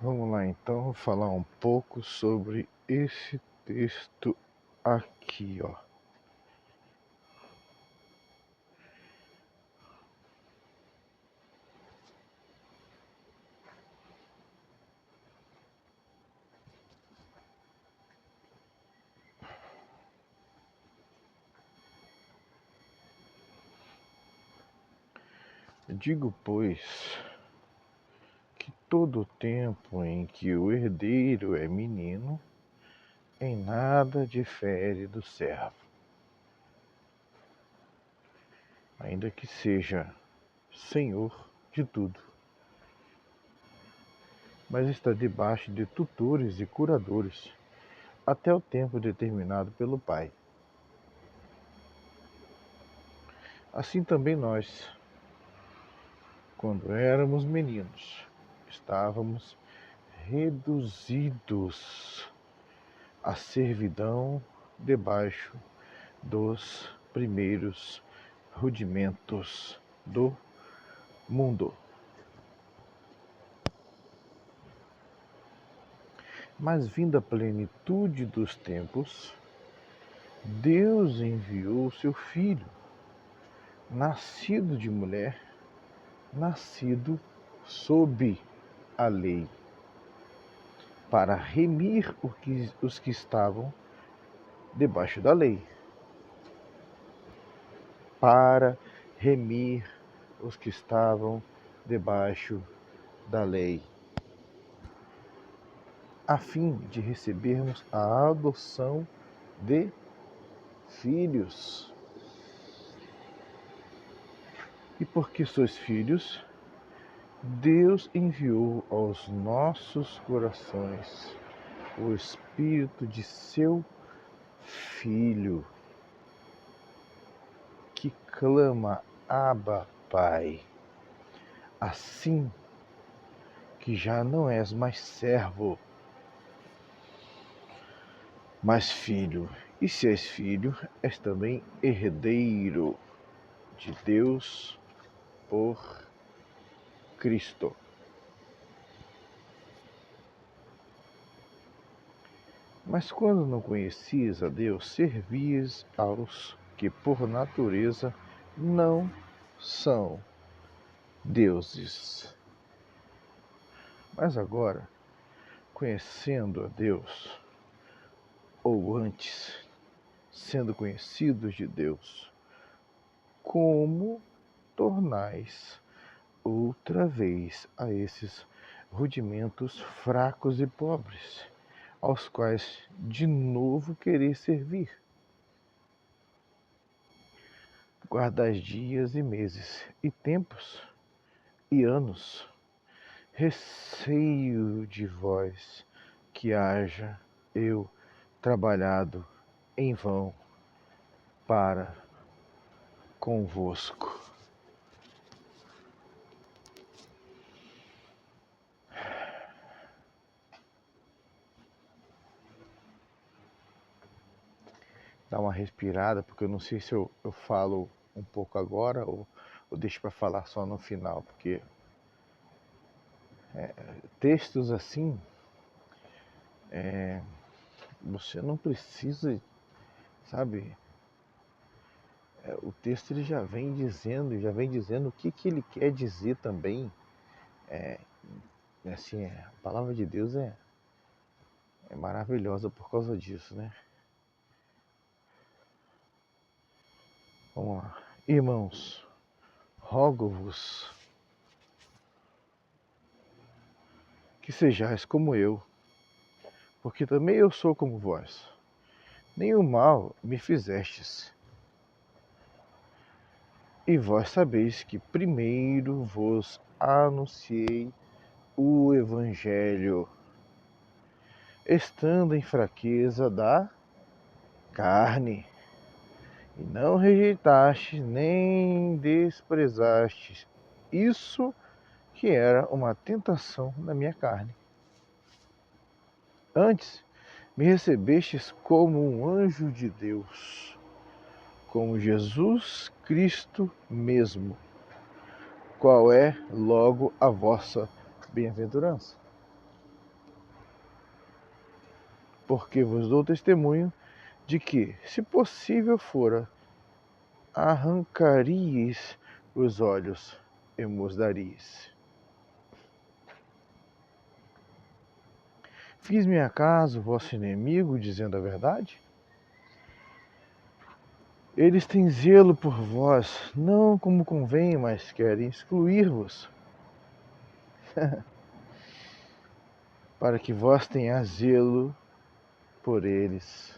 Vamos lá então falar um pouco sobre esse texto aqui, ó. Digo, pois, que todo o tempo em que o herdeiro é menino, em nada difere do servo, ainda que seja senhor de tudo, mas está debaixo de tutores e curadores, até o tempo determinado pelo Pai. Assim também nós, quando éramos meninos, estávamos reduzidos à servidão debaixo dos primeiros rudimentos do mundo. Mas vinda a plenitude dos tempos, Deus enviou seu Filho, nascido de mulher, nascido sob a lei, para remir os que estavam debaixo da lei. Para remir os que estavam debaixo da lei, a fim de recebermos a adoção de filhos. E porque sois filhos, Deus enviou aos nossos corações o Espírito de seu Filho, que clama: Abba, Pai. Assim que já não és mais servo, mas filho. E se és filho, és também herdeiro de Deus por Cristo. Mas quando não conhecias a Deus, servias aos que por natureza não são deuses. Mas agora, conhecendo a Deus, ou antes, sendo conhecidos de Deus, como tornais outra vez a esses rudimentos fracos e pobres, aos quais de novo quereis servir? Guardais dias e meses, e tempos e anos. Receio de vós que haja eu trabalhado em vão para convosco. Dá uma respirada, porque eu não sei se eu falo um pouco agora ou deixo para falar só no final, porque textos assim, você não precisa, sabe? O texto ele já vem dizendo o que ele quer dizer também. Assim, a palavra de Deus é maravilhosa por causa disso, né? Vamos lá. Irmãos, rogo-vos que sejais como eu, porque também eu sou como vós. Nenhum mal me fizestes. E vós sabeis que primeiro vos anunciei o Evangelho, estando em fraqueza da carne, e não rejeitastes nem desprezastes isso que era uma tentação na minha carne. Antes, me recebestes como um anjo de Deus, como Jesus Cristo mesmo, qual é logo a vossa bem-aventurança. porque vos dou testemunho de que, se possível fora, arrancaríeis os olhos e mos daríeis. Fiz-me acaso vosso inimigo, dizendo a verdade? Eles têm zelo por vós, não como convém, mas querem excluir-vos, para que vós tenhais zelo por eles.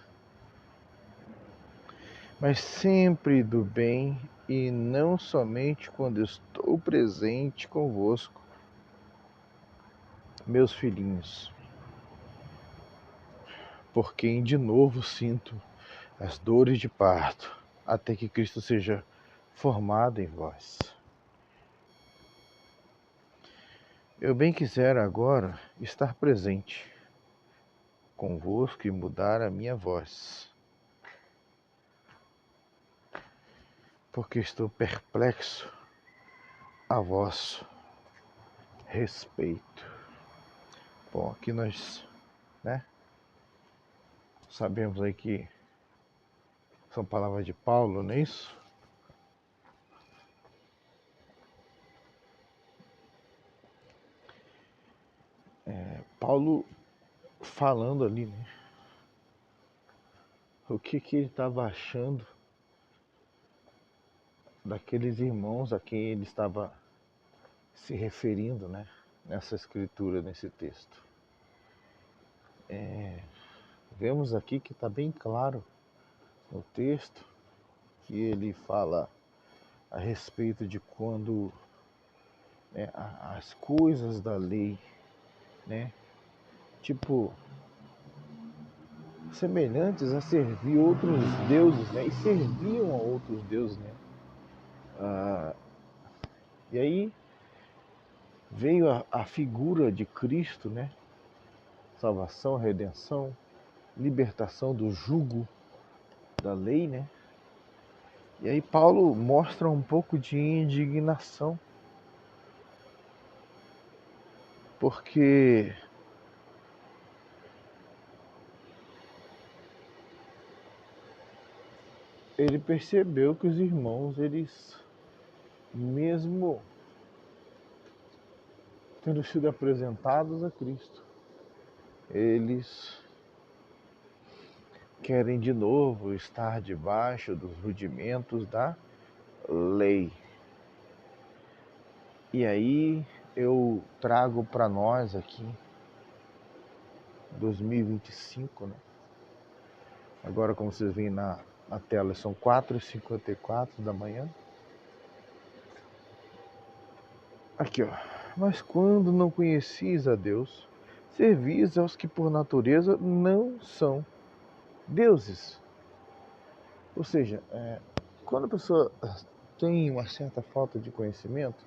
Mas sempre do bem, e não somente quando estou presente convosco, meus filhinhos, por quem de novo sinto as dores de parto, até que Cristo seja formado em vós. Eu bem quisera agora estar presente convosco e mudar a minha voz, porque estou perplexo a vosso respeito. Bom, aqui nós, sabemos aí que são palavras de Paulo, não é isso? Paulo falando ali, né? O que ele estava achando daqueles irmãos a quem ele estava se referindo, né? Nessa escritura, nesse texto. Vemos aqui que está bem claro no texto que ele fala a respeito de quando, né, as coisas da lei, né, tipo, semelhantes a servir outros deuses, né, e serviam a outros deuses, né. E aí veio a figura de Cristo, né, salvação, redenção, libertação do jugo da lei, né. E aí Paulo mostra um pouco de indignação, porque ele percebeu que os irmãos, eles, mesmo tendo sido apresentados a Cristo, eles querem de novo estar debaixo dos rudimentos da lei. E aí eu trago para nós aqui 2025, né? Agora, como vocês veem na tela, são 4h54 da manhã. Aqui, ó. Mas quando não conhecis a Deus, servis aos que por natureza não são deuses. Ou seja, quando a pessoa tem uma certa falta de conhecimento,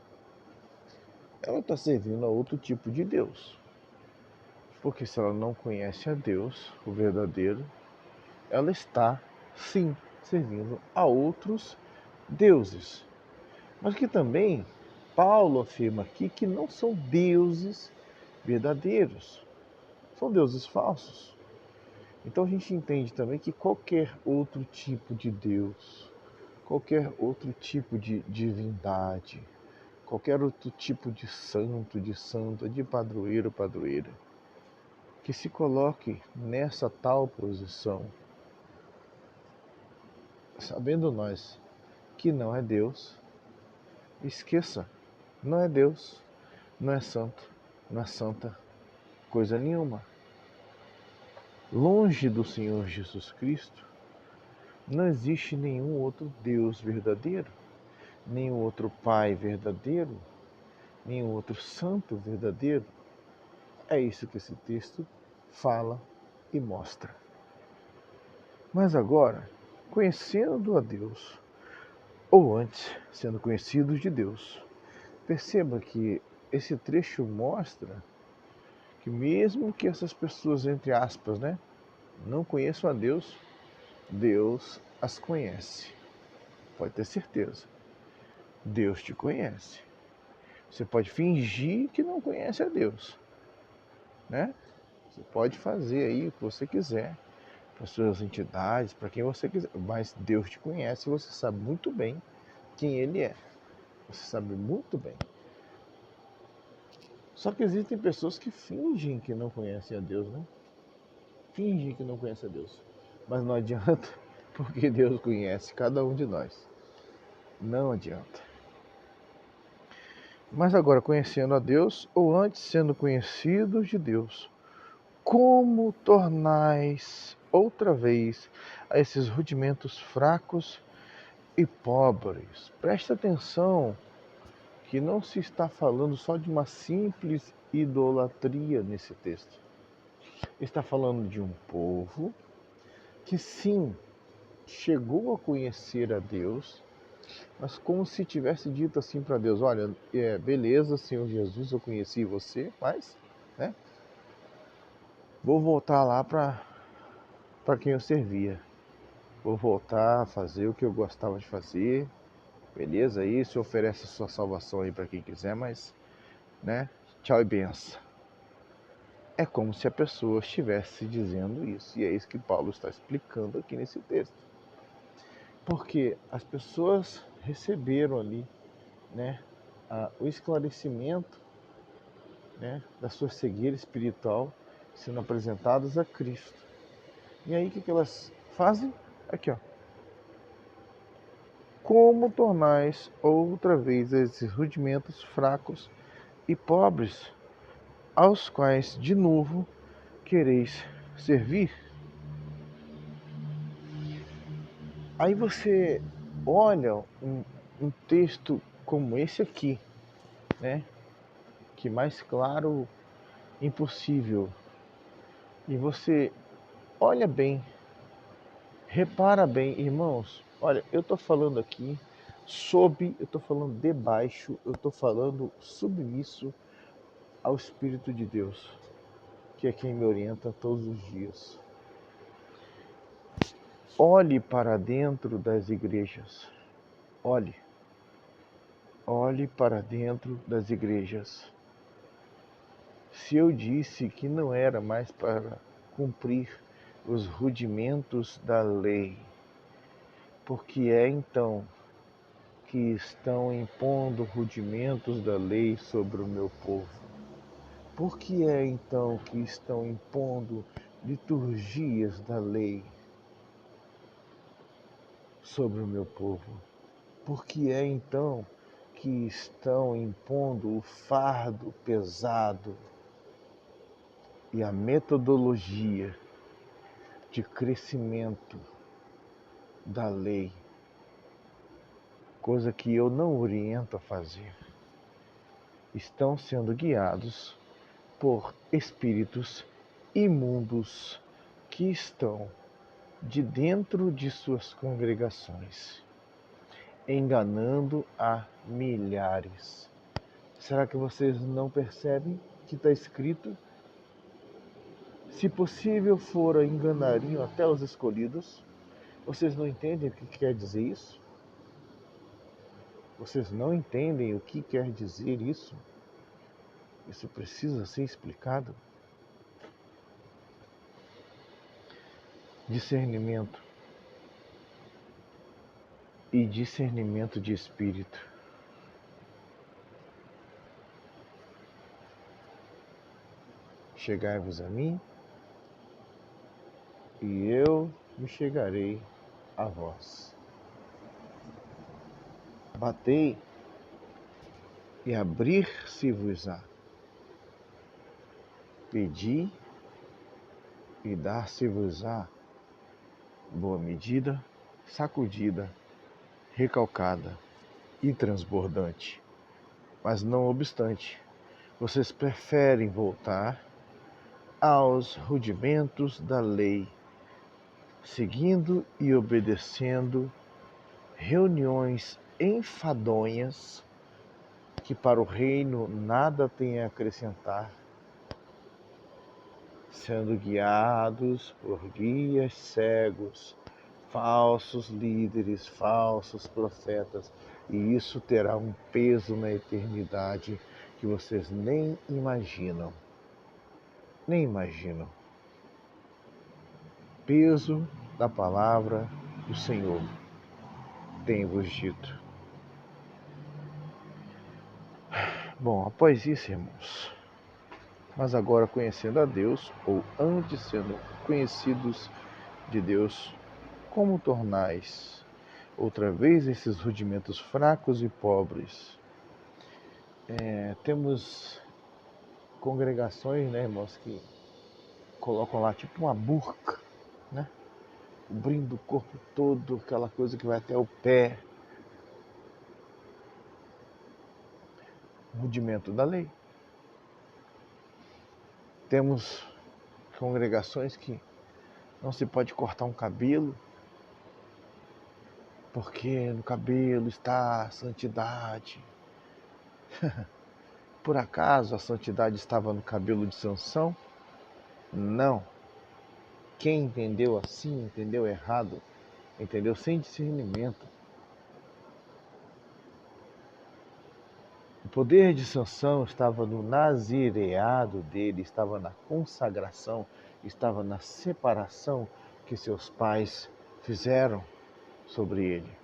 ela está servindo a outro tipo de Deus. Porque se ela não conhece a Deus, o verdadeiro, ela está, sim, servindo a outros deuses. Mas que também Paulo afirma aqui que não são deuses verdadeiros, são deuses falsos. Então a gente entende também que qualquer outro tipo de Deus, qualquer outro tipo de divindade, qualquer outro tipo de santo, de santa, de padroeiro, padroeira, que se coloque nessa tal posição, sabendo nós que não é Deus, esqueça, não é Deus, não é santo, não é santa, coisa nenhuma. Longe do Senhor Jesus Cristo, não existe nenhum outro Deus verdadeiro, nenhum outro Pai verdadeiro, nenhum outro Santo verdadeiro. É isso que esse texto fala e mostra. Mas agora, conhecendo a Deus, ou antes, sendo conhecidos de Deus, perceba que esse trecho mostra que mesmo que essas pessoas, entre aspas, né, não conheçam a Deus, Deus as conhece. Pode ter certeza. Deus te conhece. Você pode fingir que não conhece a Deus, né? Você pode fazer aí o que você quiser, para suas entidades, para quem você quiser, mas Deus te conhece e você sabe muito bem quem Ele é. Você sabe muito bem. Só que existem pessoas que fingem que não conhecem a Deus, né? Fingem que não conhecem a Deus. Mas não adianta, porque Deus conhece cada um de nós. Não adianta. Mas agora, conhecendo a Deus, ou antes sendo conhecidos de Deus, como tornais outra vez a esses rudimentos fracos e pobres? Preste atenção que não se está falando só de uma simples idolatria nesse texto. Está falando de um povo que sim, chegou a conhecer a Deus, mas como se tivesse dito assim para Deus: olha, beleza, Senhor Jesus, eu conheci você, mas, né, vou voltar lá para quem eu servia. Vou voltar a fazer o que eu gostava de fazer. Beleza, aí você oferece a sua salvação aí para quem quiser, mas, né, tchau e benção. É como se a pessoa estivesse dizendo isso, e é isso que Paulo está explicando aqui nesse texto. Porque as pessoas receberam ali, né, o esclarecimento, né, da sua cegueira espiritual sendo apresentadas a Cristo. E aí o que elas fazem? Aqui, ó. Como tornais outra vez esses rudimentos fracos e pobres, aos quais de novo quereis servir? Aí você olha um texto como esse aqui, né? Que mais claro impossível. E você olha bem, repara bem, irmãos. Olha, eu estou falando aqui eu estou falando debaixo, eu estou falando submisso ao Espírito de Deus, que é quem me orienta todos os dias. Olhe para dentro das igrejas. Olhe. Olhe para dentro das igrejas. Se eu disse que não era mais para cumprir os rudimentos da lei, porque é então que estão impondo rudimentos da lei sobre o meu povo? Por que é então que estão impondo liturgias da lei sobre o meu povo? Por que é então que estão impondo o fardo pesado e a metodologia de crescimento da lei, coisa que eu não oriento a fazer? Estão sendo guiados por espíritos imundos que estão de dentro de suas congregações, enganando a milhares. Será que vocês não percebem que está escrito: se possível fora, enganariam até os escolhidos? Vocês não entendem o que quer dizer isso? Vocês não entendem o que quer dizer isso? Isso precisa ser explicado. Discernimento e discernimento de espírito. Chegai-vos a mim, e eu me chegarei a vós. Batei, e abrir-se-vos-á. Pedi, e dar-se-vos-á. Boa medida, sacudida, recalcada e transbordante. Mas não obstante, vocês preferem voltar aos rudimentos da lei, seguindo e obedecendo reuniões enfadonhas que para o reino nada têm a acrescentar, sendo guiados por guias cegos, falsos líderes, falsos profetas, e isso terá um peso na eternidade que vocês nem imaginam. nem imaginam. Peso da palavra do Senhor tenho-vos dito. Bom, após isso, irmãos, mas agora conhecendo a Deus, ou antes sendo conhecidos de Deus, como tornais outra vez esses rudimentos fracos e pobres? Temos congregações, né, irmãos, que colocam lá tipo uma burca, né, cobrindo o corpo todo, aquela coisa que vai até o pé. Rudimento da lei. Temos congregações que não se pode cortar um cabelo, porque no cabelo está a santidade. Por acaso a santidade estava no cabelo de Sansão? Não. Quem entendeu assim, entendeu errado, entendeu sem discernimento. O poder de Sansão estava no nazireado dele, estava na consagração, estava na separação que seus pais fizeram sobre ele.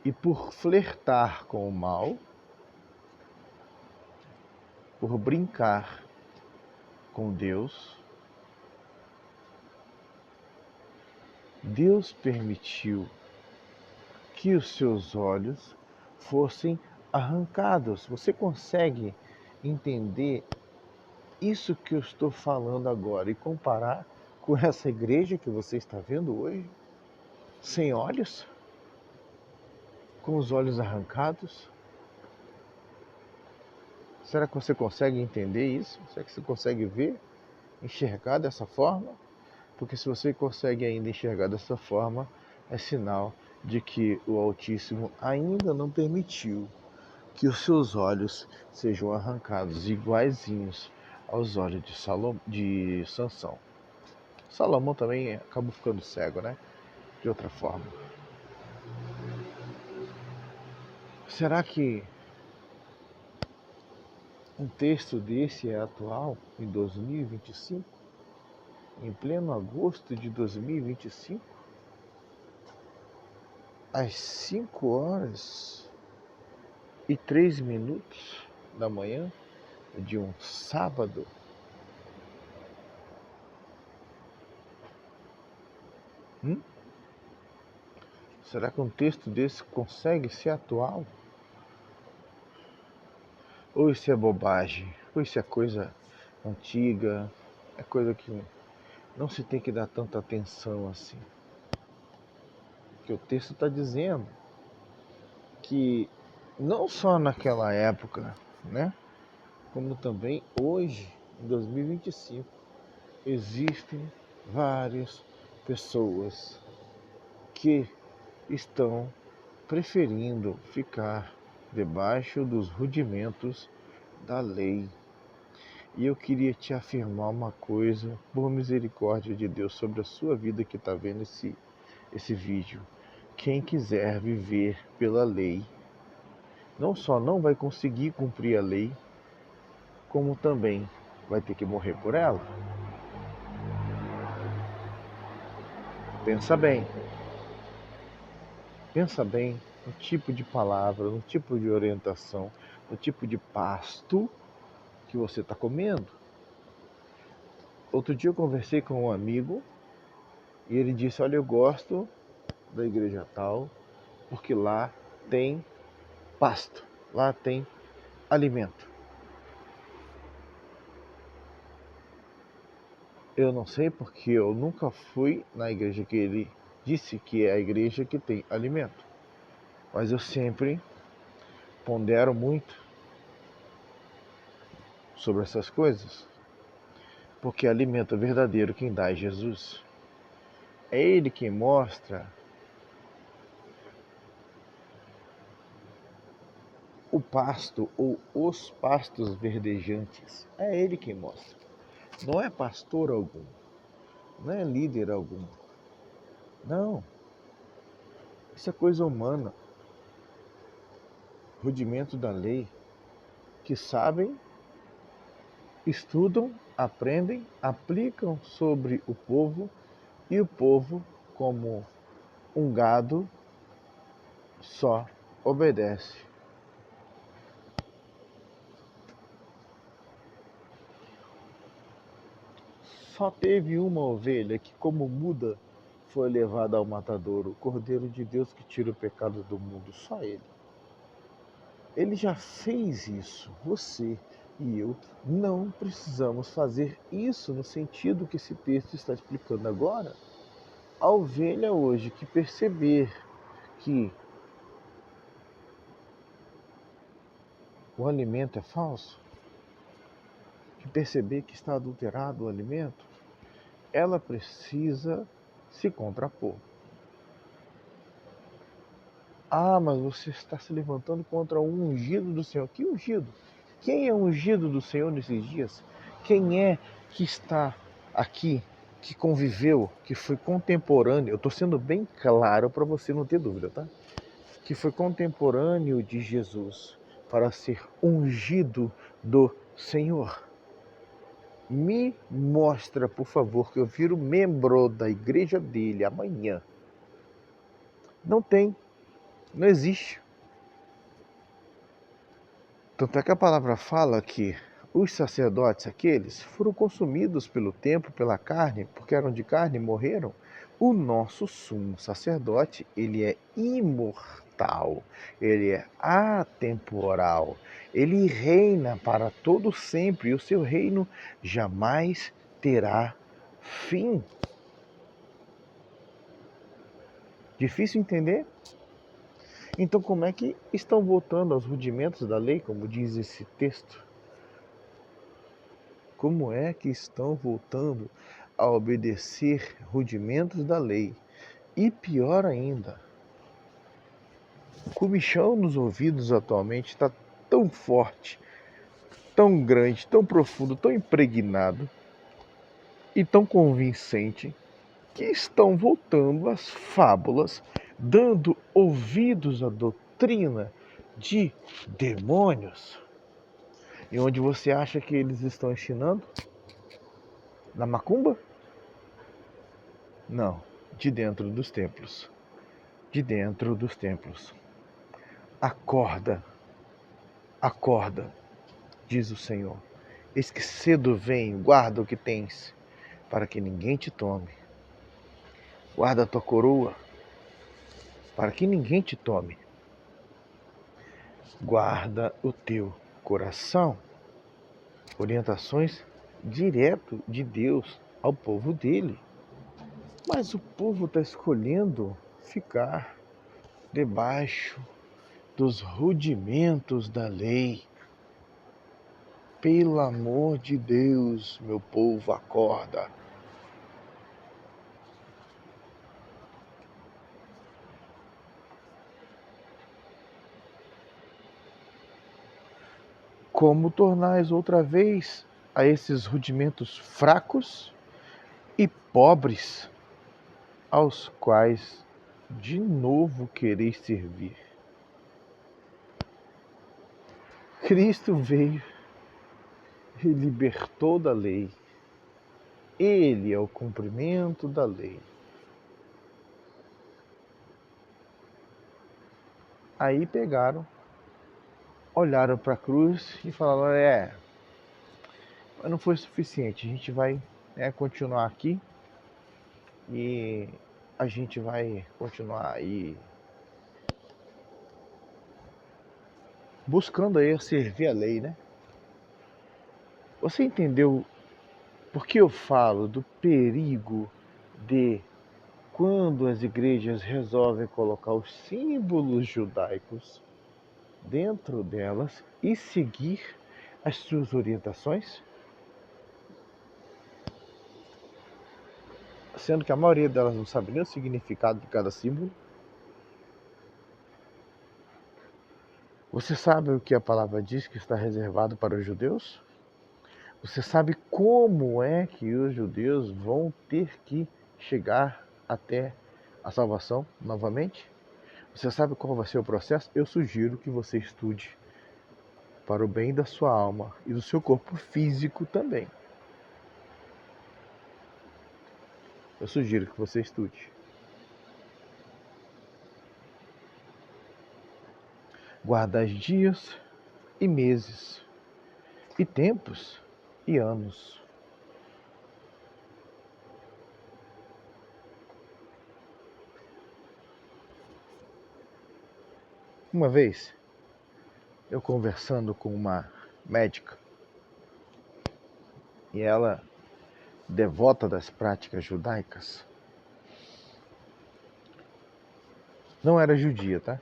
E por flertar com o mal, por brincar com Deus, Deus permitiu que os seus olhos fossem arrancados. Você consegue entender isso que eu estou falando agora e comparar com essa igreja que você está vendo hoje? Sem olhos? Com os olhos arrancados? Será que você consegue entender isso? Será que você consegue ver, enxergar dessa forma? Porque se você consegue ainda enxergar dessa forma, é sinal de que o Altíssimo ainda não permitiu que os seus olhos sejam arrancados iguaizinhos aos olhos de Sansão. Salomão também acabou ficando cego, né? De outra forma. Será que um texto desse é atual em 2025? Em pleno agosto de 2025? Às 5h03 da manhã de um sábado? Será que um texto desse consegue ser atual? Ou isso é bobagem? Ou isso é coisa antiga? É coisa que não se tem que dar tanta atenção assim? Que o texto está dizendo que não só naquela época, né? Como também hoje, em 2025, existem várias pessoas que estão preferindo ficar debaixo dos rudimentos da lei. E eu queria te afirmar uma coisa, por misericórdia de Deus, sobre a sua vida que está vendo esse vídeo. Quem quiser viver pela lei, não só não vai conseguir cumprir a lei, como também vai ter que morrer por ela. Pensa bem. Pensa bem no tipo de palavra, no tipo de orientação, no tipo de pasto que você está comendo. Outro dia eu conversei com um amigo e ele disse: olha, eu gosto da igreja tal porque lá tem pasto, lá tem alimento. Eu não sei porque eu nunca fui na igreja que ele disse que é a igreja que tem alimento, mas eu sempre pondero muito sobre essas coisas, porque alimento verdadeiro quem dá é Jesus. É Ele quem mostra o pasto ou os pastos verdejantes. É Ele quem mostra. Não é pastor algum, não é líder algum. Não, isso é coisa humana, rudimento da lei. que sabem, estudam, aprendem, aplicam sobre o povo, e o povo, como um gado, só obedece. Só teve uma ovelha que, como muda, foi levada ao matadouro, o Cordeiro de Deus que tira o pecado do mundo, só ele. Ele já fez isso. Você e eu não precisamos fazer isso no sentido que esse texto está explicando agora. A ovelha hoje que perceber que o alimento é falso, que perceber que está adulterado o alimento, ela precisa se contrapor. Ah, mas você está se levantando contra o ungido do Senhor. Que ungido? Quem é o ungido do Senhor nesses dias? Quem é que está aqui, que conviveu, que foi contemporâneo? Eu estou sendo bem claro para você não ter dúvida, tá? Que foi contemporâneo de Jesus para ser ungido do Senhor. Me mostra, por favor, que eu viro membro da igreja dele amanhã. Não tem, não existe. Tanto é que a palavra fala que os sacerdotes, aqueles, foram consumidos pelo tempo, pela carne, porque eram de carne e morreram. O nosso sumo sacerdote, ele é imortal, ele é atemporal, ele reina para todo sempre e o seu reino jamais terá fim. Difícil entender? Então, como é que estão voltando aos rudimentos da lei, como diz esse texto? Como é que estão voltando a obedecer rudimentos da lei? E pior ainda, o comichão nos ouvidos atualmente está tão forte, tão grande, tão profundo, tão impregnado e tão convincente que estão voltando às fábulas, dando ouvidos à doutrina de demônios. E onde você acha que eles estão ensinando? Na macumba? Não, de dentro dos templos. De dentro dos templos. Acorda, acorda, diz o Senhor. Eis que cedo venho, guarda o que tens, para que ninguém te tome. Guarda a tua coroa, para que ninguém te tome. Guarda o teu coração. Orientações direto de Deus ao povo dele. Mas o povo está escolhendo ficar debaixo dos rudimentos da lei. Pelo amor de Deus, meu povo, acorda. Como tornais outra vez a esses rudimentos fracos e pobres, aos quais de novo quereis servir? Cristo veio e libertou da lei. Ele é o cumprimento da lei. Aí pegaram, olharam para a cruz e falaram: mas não foi suficiente, a gente vai continuar aqui e a gente vai continuar aí buscando aí servir a lei, né? Você entendeu por que eu falo do perigo de quando as igrejas resolvem colocar os símbolos judaicos dentro delas e seguir as suas orientações? Sendo que a maioria delas não sabe nem o significado de cada símbolo. Você sabe o que a palavra diz que está reservado para os judeus? Você sabe como é que os judeus vão ter que chegar até a salvação novamente? Você sabe qual vai ser o processo? Eu sugiro que você estude para o bem da sua alma e do seu corpo físico também. Eu sugiro que você estude. Guardai dias e meses, e tempos e anos. Uma vez, eu conversando com uma médica, e ela, devota das práticas judaicas, não era judia, tá?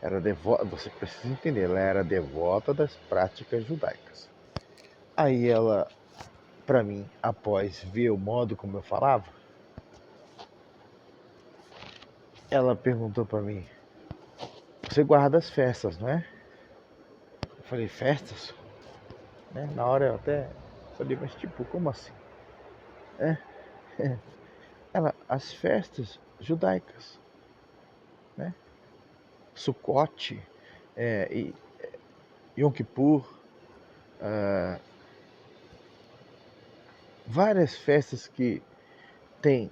Era devota, você precisa entender, ela era devota das práticas judaicas. Aí ela, para mim, após ver o modo como eu falava, ela perguntou para mim: "Você guarda as festas, não é?" Eu falei: "Festas?" Né? Na hora eu até falei: "Mas tipo, como assim?" É, ela, as festas judaicas, né? Sukkot, e Yom Kippur, várias festas que tem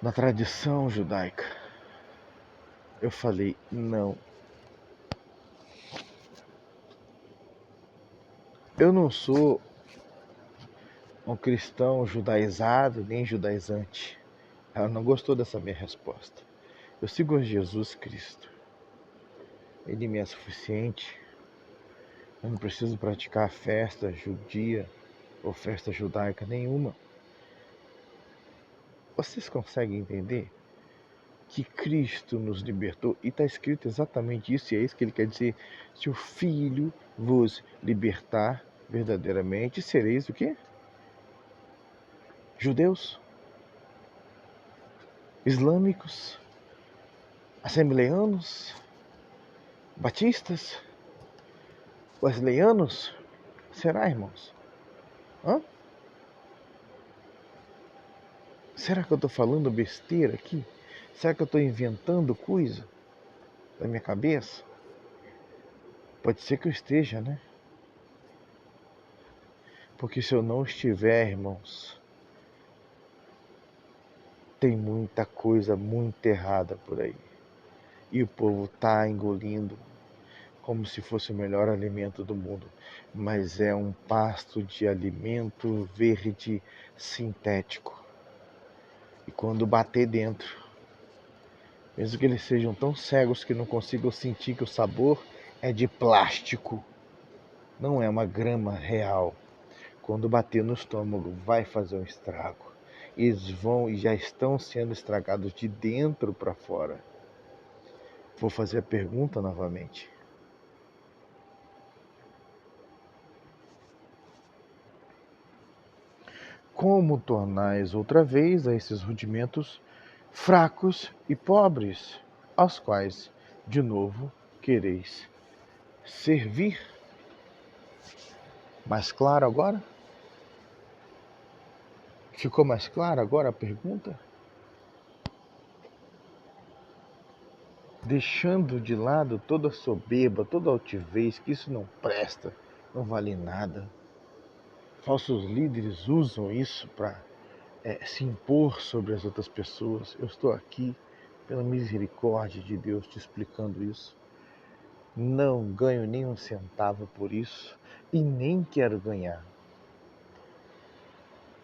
na tradição judaica. Eu falei: "Não, eu não sou um cristão judaizado nem judaizante." Ela não gostou dessa minha resposta. Eu sigo a Jesus Cristo. Ele me é suficiente. Eu não preciso praticar festa judia ou festa judaica nenhuma. Vocês conseguem entender que Cristo nos libertou? E está escrito exatamente isso, e é isso que ele quer dizer: se o Filho vos libertar, verdadeiramente sereis o quê? Judeus, islâmicos, assembleanos, batistas, wesleyanos. Será, irmãos? Hã? Será que eu estou falando besteira aqui? Será que eu estou inventando coisa da minha cabeça? Pode ser que eu esteja, né? Porque se eu não estiver, irmãos, tem muita coisa muito errada por aí. E o povo está engolindo como se fosse o melhor alimento do mundo. Mas é um pasto de alimento verde sintético. E quando bater dentro, mesmo que eles sejam tão cegos que não consigam sentir que o sabor é de plástico, não é uma grama real. Quando bater no estômago, vai fazer um estrago. Eles vão e já estão sendo estragados de dentro para fora. Vou fazer a pergunta novamente. Como tornais outra vez a esses rudimentos fracos e pobres, aos quais, de novo, quereis servir? Mais claro agora? Ficou mais clara agora a pergunta? Deixando de lado toda soberba, toda altivez, que isso não presta, não vale nada. Falsos líderes usam isso para se impor sobre as outras pessoas. Eu estou aqui, pela misericórdia de Deus, te explicando isso. Não ganho nem um centavo por isso e nem quero ganhar,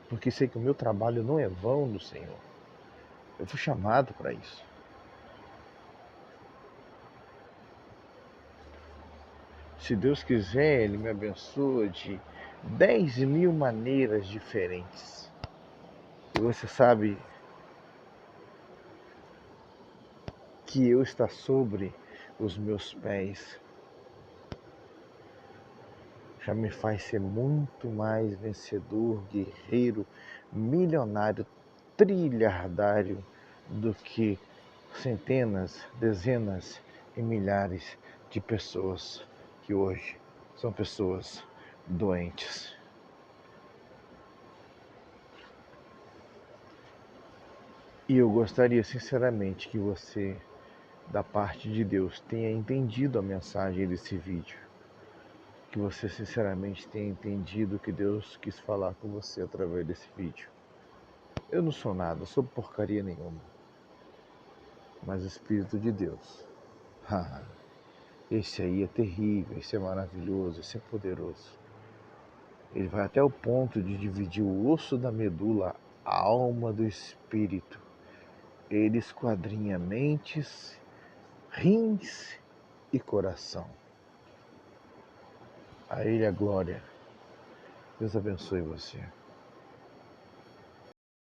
porque sei que o meu trabalho não é vão no Senhor. Eu fui chamado para isso. Se Deus quiser, Ele me abençoa de 10.000 maneiras diferentes. E você sabe que eu está sobre os meus pés já me faz ser muito mais vencedor, guerreiro, milionário, trilhardário do que centenas, dezenas e milhares de pessoas que hoje são pessoas doentes. E eu gostaria sinceramente que você da parte de Deus tenha entendido a mensagem desse vídeo. Que você sinceramente tenha entendido o que Deus quis falar com você através desse vídeo. Eu não sou nada, sou porcaria nenhuma. Mas o Espírito de Deus, esse aí é terrível, esse é maravilhoso, esse é poderoso. Ele vai até o ponto de dividir o osso da medula, a alma do espírito. Ele esquadrinha mentes, rins e coração. A Ele a glória. Deus abençoe você.